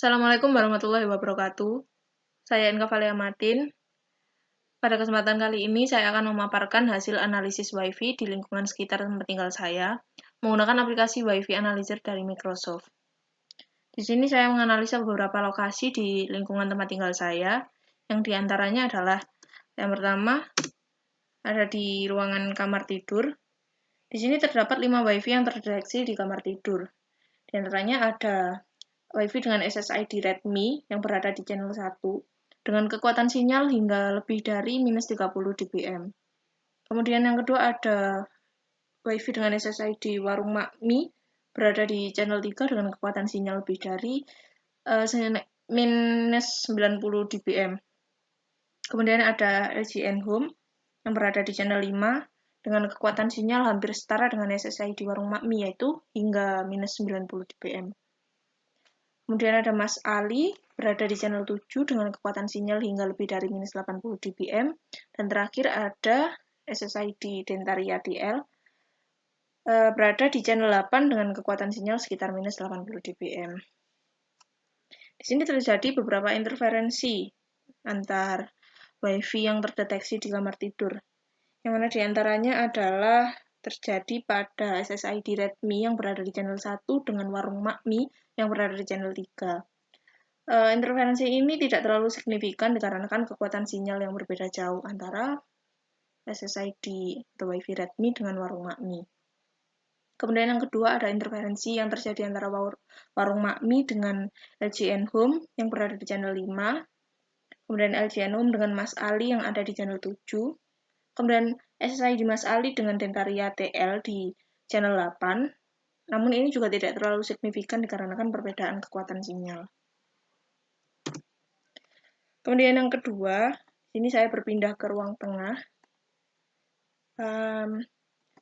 Assalamualaikum warahmatullahi wabarakatuh. Saya Enka Valia Martin. Pada kesempatan kali ini, saya akan memaparkan hasil analisis Wi-Fi di lingkungan sekitar tempat tinggal saya menggunakan aplikasi Wi-Fi Analyzer dari Microsoft. Di sini saya menganalisa beberapa lokasi di lingkungan tempat tinggal saya, yang diantaranya adalah yang pertama ada di ruangan kamar tidur. Di sini terdapat 5 Wi-Fi yang terdeteksi di kamar tidur. Di antaranya ada Wi-Fi dengan SSID Redmi yang berada di channel 1 dengan kekuatan sinyal hingga lebih dari minus 30 dBm. Kemudian yang kedua ada Wi-Fi dengan SSID Warung Makmi berada di channel 3 dengan kekuatan sinyal lebih dari minus 90 dBm. Kemudian ada LGN Home yang berada di channel 5 dengan kekuatan sinyal hampir setara dengan SSID Warung Makmi, yaitu hingga minus 90 dBm. Kemudian ada Mas Ali, berada di channel 7 dengan kekuatan sinyal hingga lebih dari minus 80 dBm. Dan terakhir ada SSID Dentaria TL, berada di channel 8 dengan kekuatan sinyal sekitar minus 80 dBm. Di sini terjadi beberapa interferensi antar Wi-Fi yang terdeteksi di kamar tidur. Yang mana diantaranya adalah terjadi pada SSID Redmi yang berada di channel 1 dengan Warung Makmi yang berada di channel 3. Interferensi ini tidak terlalu signifikan dikarenakan kekuatan sinyal yang berbeda jauh antara SSID atau Wi-Fi Redmi dengan Warung Makmi. Kemudian yang kedua ada interferensi yang terjadi antara Warung Makmi dengan LGN Home yang berada di channel 5. Kemudian LGN Home dengan Mas Ali yang ada di channel 7. Kemudian SSID Mas Ali dengan Dentaria TL di channel 8. Namun ini juga tidak terlalu signifikan dikarenakan perbedaan kekuatan sinyal. Kemudian yang kedua, ini saya berpindah ke ruang tengah.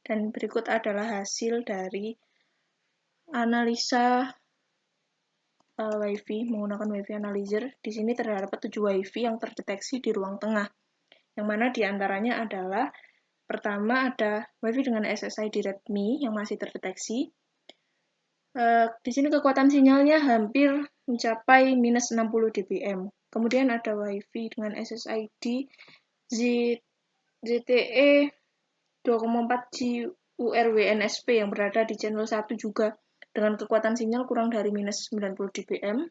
Dan berikut adalah hasil dari analisa Wi-Fi menggunakan Wi-Fi Analyzer. Di sini terdapat 7 Wi-Fi yang terdeteksi di ruang tengah, yang mana diantaranya adalah pertama ada Wi-Fi dengan SSID Redmi yang masih terdeteksi. Di sini kekuatan sinyalnya hampir mencapai minus 60 dBm. Kemudian ada Wi-Fi dengan SSID ZTE 2,4G URWNSP yang berada di channel 1 juga dengan kekuatan sinyal kurang dari minus 90 dBm.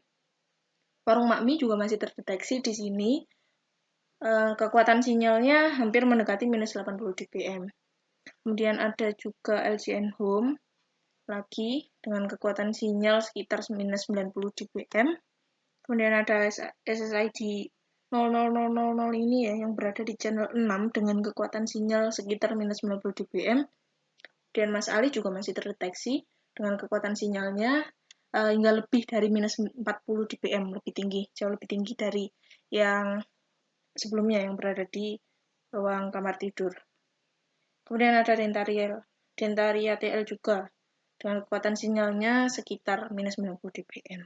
Warung Makmi juga masih terdeteksi di sini. Kekuatan sinyalnya hampir mendekati minus 80 dBm. Kemudian ada juga LGN Home lagi dengan kekuatan sinyal sekitar minus 90 dBm. Kemudian ada SSID 00000 ini ya yang berada di channel 6 dengan kekuatan sinyal sekitar minus 90 dBm. Dan Mas Ali juga masih terdeteksi dengan kekuatan sinyalnya hingga lebih dari minus 40 dBm, lebih tinggi, jauh lebih tinggi dari yang sebelumnya yang berada di ruang kamar tidur. Kemudian ada Dentaria TL juga dengan kekuatan sinyalnya sekitar minus 90 dBm.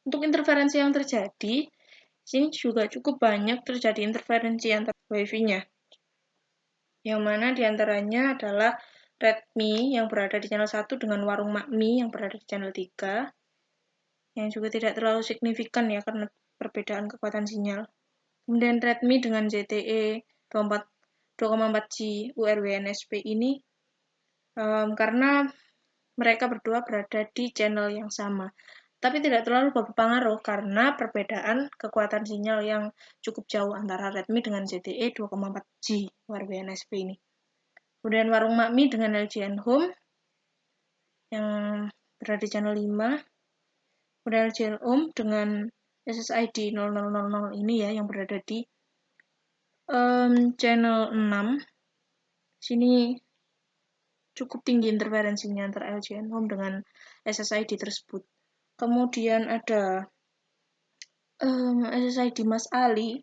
Untuk interferensi yang terjadi, sini juga cukup banyak terjadi interferensi antar Wi-Fi-nya. Yang mana diantaranya adalah Redmi yang berada di channel 1 dengan Warung Makmi yang berada di channel 3. Yang juga tidak terlalu signifikan ya karena perbedaan kekuatan sinyal. Kemudian Redmi dengan ZTE 2,4G URWNSP ini karena mereka berdua berada di channel yang sama. Tapi tidak terlalu berpengaruh karena perbedaan kekuatan sinyal yang cukup jauh antara Redmi dengan ZTE 2,4G URWNSP ini. Kemudian Warung Makmi dengan LGN Home yang berada di channel 5. Kemudian LGN Home dengan SSID 0000 ini ya yang berada di channel 6. Sini cukup tinggi interferensinya antara LGN Home dengan SSID tersebut. Kemudian ada SSID Mas Ali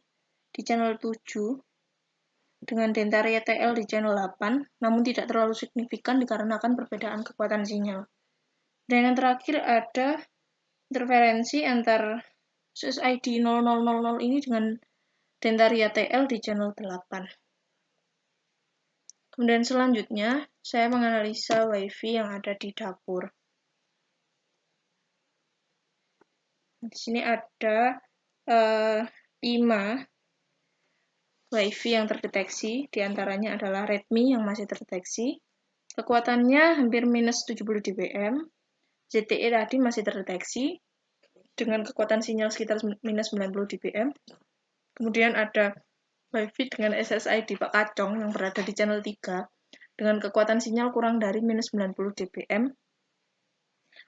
di channel 7 dengan Dentaria TL di channel 8, namun tidak terlalu signifikan dikarenakan perbedaan kekuatan sinyal. Dan yang terakhir ada interferensi antar SSID 0000 ini dengan Dentaria TL di channel 8. Kemudian selanjutnya, saya menganalisa Wi-Fi yang ada di dapur. Di sini ada 5 WiFi yang terdeteksi, diantaranya adalah Redmi yang masih terdeteksi. Kekuatannya hampir minus 70 dBm. ZTE tadi masih terdeteksi dengan kekuatan sinyal sekitar minus 90 dBm. Kemudian ada WiFi dengan SSID Pak Kacong yang berada di channel 3 dengan kekuatan sinyal kurang dari minus 90 dBm.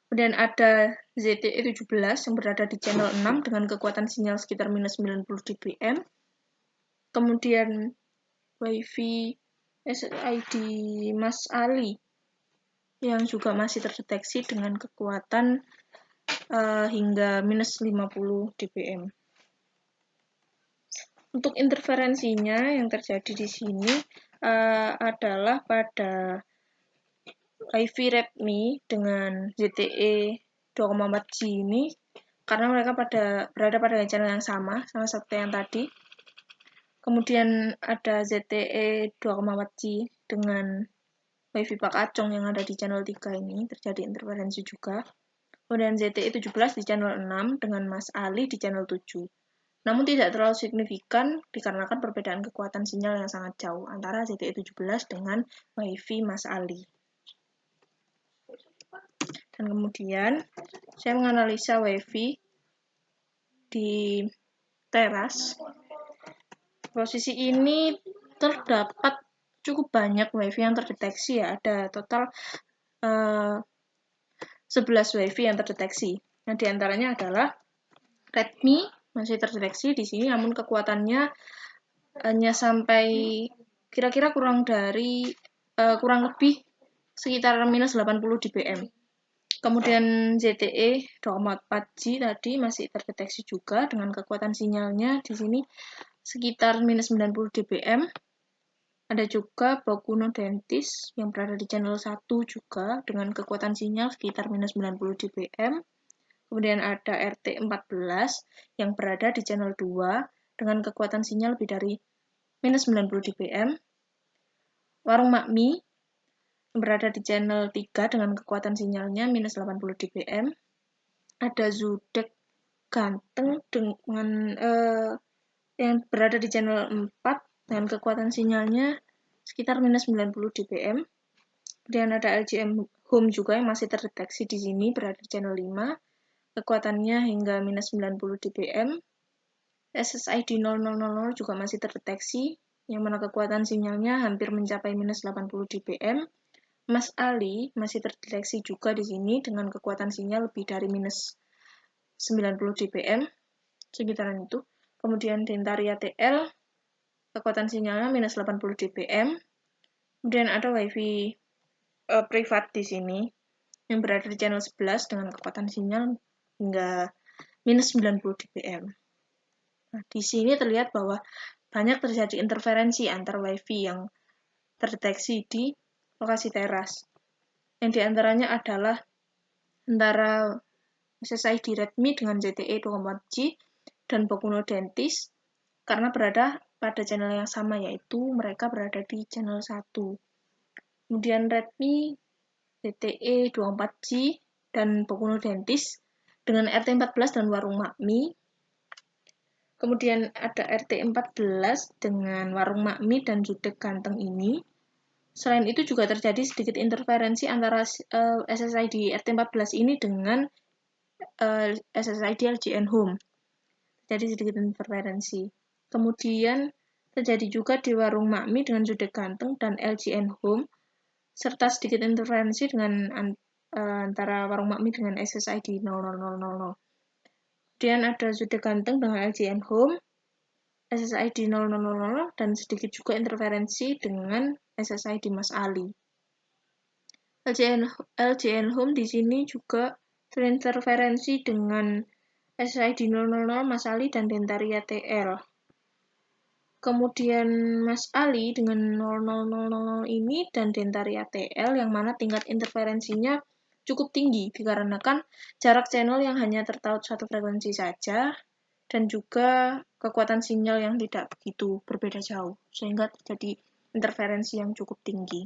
Kemudian ada ZTE 17 yang berada di channel 6 dengan kekuatan sinyal sekitar minus 90 dBm. Kemudian WiFi SSID Mas Ali yang juga masih terdeteksi dengan kekuatan hingga minus 50 dBm. Untuk interferensinya yang terjadi di sini adalah pada WiFi Redmi dengan ZTE 2,4G ini, karena mereka berada pada channel yang sama seperti yang tadi. Kemudian ada ZTE 2,4G dengan WiFi Pak Kacong yang ada di channel 3 ini, terjadi interferensi juga. Kemudian ZTE 17 di channel 6 dengan Mas Ali di channel 7. Namun tidak terlalu signifikan dikarenakan perbedaan kekuatan sinyal yang sangat jauh antara ZTE 17 dengan WiFi Mas Ali. Dan kemudian saya menganalisa WiFi di teras. Posisi ini terdapat cukup banyak WiFi yang terdeteksi ya, ada total 11 WiFi yang terdeteksi. Nah, diantaranya adalah Redmi masih terdeteksi di sini, namun kekuatannya hanya sampai kira-kira kurang lebih sekitar minus 80 dBm. Kemudian ZTE 2,4G tadi masih terdeteksi juga dengan kekuatan sinyalnya di sini sekitar minus 90 dBm. Ada juga Bokuno Dentis yang berada di channel 1 juga dengan kekuatan sinyal sekitar minus 90 dBm. Kemudian ada RT14 yang berada di channel 2 dengan kekuatan sinyal lebih dari minus 90 dBm. Warung Makmi yang berada di channel 3 dengan kekuatan sinyalnya minus 80 dBm. Ada Zudek Ganteng dengan yang berada di channel 4 dengan kekuatan sinyalnya sekitar minus 90 dBm. Kemudian ada LGM Home juga yang masih terdeteksi di sini berada di channel 5. Kekuatannya hingga minus 90 dBm. SSID 0000 juga masih terdeteksi, yang mana kekuatan sinyalnya hampir mencapai minus 80 dBm. Mas Ali masih terdeteksi juga di sini dengan kekuatan sinyal lebih dari minus 90 dBm, sekitaran itu. Kemudian Dentaria TL, kekuatan sinyalnya minus 80 dBm. Kemudian ada WiFi privat di sini, yang berada di channel 11 dengan kekuatan sinyal hingga minus 90 dBm. Nah, di sini terlihat bahwa banyak terjadi interferensi antar WiFi yang terdeteksi di lokasi teras. Yang diantaranya adalah antara SSID Redmi dengan ZTE 2,4G dan Bokuno Dentis karena berada pada channel yang sama, yaitu mereka berada di channel 1. Kemudian Redmi, ZTE 24G, dan Bokuno Dentis dengan RT14 dan Warung Makmi. Kemudian ada RT14 dengan Warung Makmi dan Zudek Ganteng ini. Selain itu juga terjadi sedikit interferensi antara SSID RT14 ini dengan SSID LGN Home. Jadi sedikit interferensi. Kemudian terjadi juga di Warung Makmi dengan Zudek Ganteng dan LGN Home, serta sedikit interferensi dengan antara Warung Makmi dengan SSID 0000. Kemudian ada Zudek Ganteng dengan LGN Home, SSID 0000, dan sedikit juga interferensi dengan SSID Mas Ali. LGN Home di sini juga terinterferensi dengan SSID 000 Mas Ali dan Dentaria TL. Kemudian Mas Ali dengan 0000 ini dan Dentaria TL yang mana tingkat interferensinya cukup tinggi dikarenakan jarak channel yang hanya tertaut satu frekuensi saja dan juga kekuatan sinyal yang tidak begitu berbeda jauh, sehingga terjadi interferensi yang cukup tinggi.